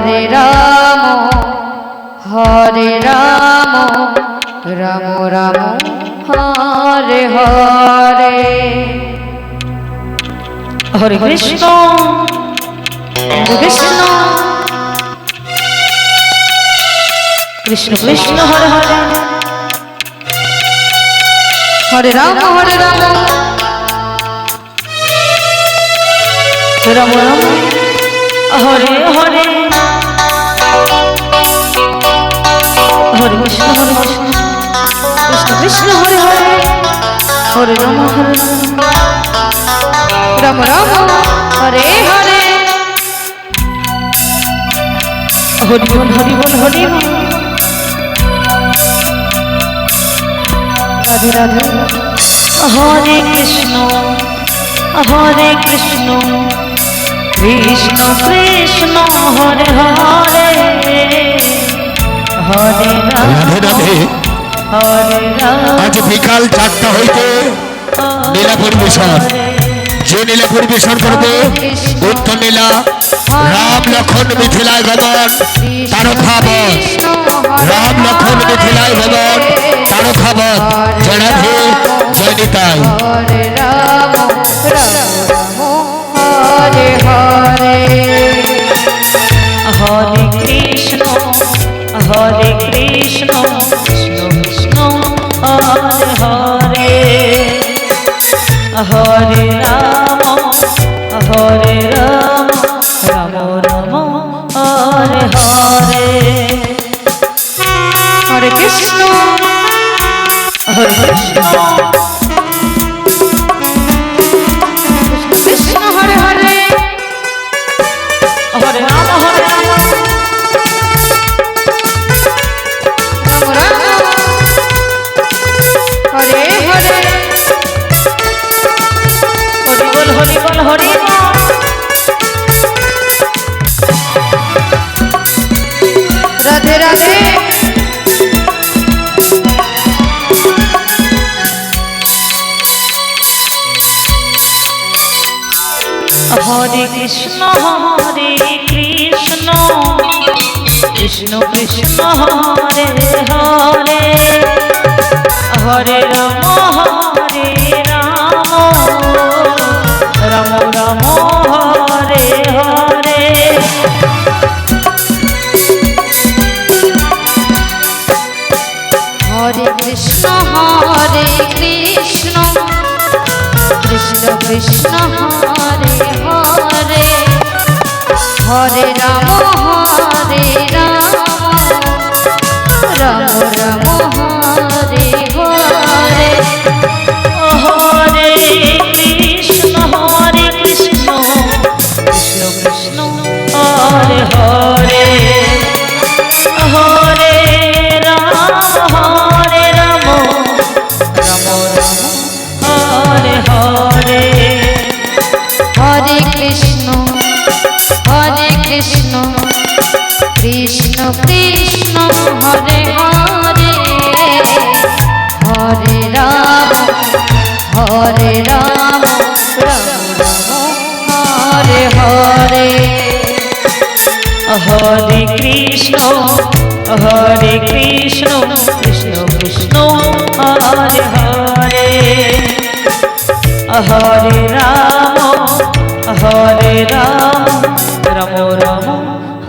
হরে রাম রাম রাম হরে হরে। হরে কৃষ্ণ কৃষ্ণ কৃষ্ণ কৃষ্ণ হরে হরে, হরে রাম রাম রাম রাম হরে হরে, হরে কৃষ্ণ কৃষ্ণ কৃষ্ণ হরে হরে, হরে রাম রাম রাম হরে হরে, হরি বল হরি বল হরি বল, রাধে রাধে। হরে কৃষ্ণ কৃষ্ণ কৃষ্ণ হরে হরে, হরে রাম হরে রাম। আজ বিকাল 4টা হইতে লীলা পরিবেশন, যে লীলা পরিবেশন করবে উত্তর লীলা রাম লক্ষণ মিথিলায় ভবন তারকাবন, রাম লক্ষণ মিথিলায় ভবন তারকাবন। জয় রাধে জয় নিতাই। হরে রাম হরে হরে, হরে কৃষ্ণ কৃষ্ণ কৃষ্ণ হরে হরে, হরে রাম রাম রাম হরে হরে, হরে কৃষ্ণ কৃষ্ণ হরে হরে, হরে রাম রাম রাম হরে হরে, হরি বল হরি বল হরি বল, রাধে রাধে। হরে কৃষ্ণ কৃষ্ণ কৃষ্ণ হরে হরে, হরে রাম রাম রাম হরে হরে, হরে কৃষ্ণ কৃষ্ণ কৃষ্ণ হরে হরে, হরে রাম রাম রাম হরে হরে, হরে কৃষ্ণ কৃষ্ণ কৃষ্ণ হরে হরে, হরে রাম রাম হরে হরে, হরে কৃষ্ণ কৃষ্ণ কৃষ্ণ হরে হরে, হরে রাম রাম হরে হরে, হরে কৃষ্ণ কৃষ্ণ কৃষ্ণ হরে হরে, হরে রাম রাম রাম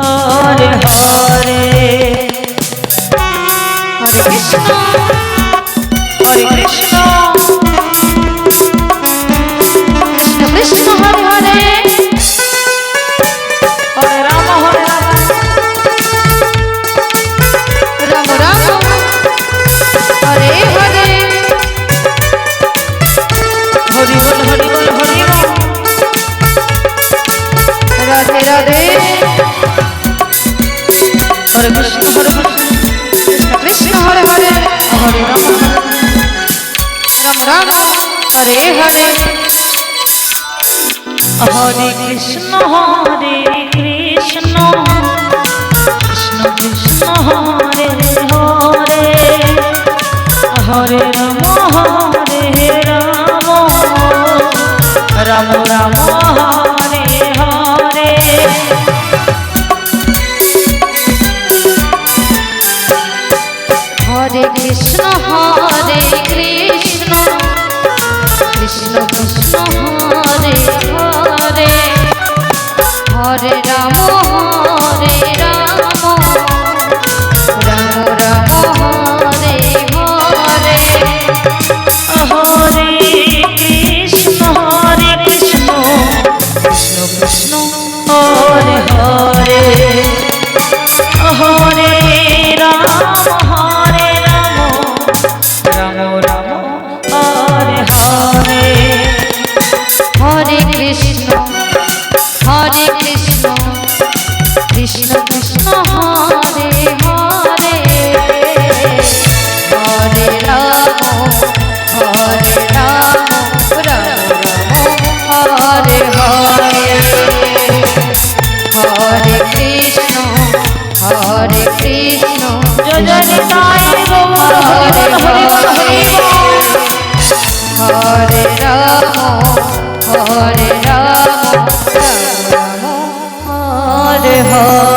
হরে হরে, হরে কৃষ্ণ কৃষ্ণ কৃষ্ণ হরে হরে, হরে রাম রাম রাম হরে হরে, হরি বল হরি বল হরি বল, রাধে রাধে। হরে কৃষ্ণ কৃষ্ণ হরে হরে, হরে রাম রাম হরে হরে, হরে কৃষ্ণ কৃষ্ণ কৃষ্ণ হরে হরে, হরে রাম রাম রাম হরে হরে, হরে কৃষ্ণ কৃষ্ণ কৃষ্ণ হরে হরে হরে রাম রাম রাম হরে হরে হরে কৃষ্ণ কৃষ্ণ কৃষ্ণ হরে হরে হরে রাম রাম রাম হরে হরে হরে কৃষ্ণ কৃষ্ণ কৃষ্ণ হরে হরে হরে রাম রাম রাম হরে হরে হরে কৃষ্ণ জয় জয় নিতাই গৌর হরি হরি বল হরি বল। হরে রাম রাম রাম হরে হরে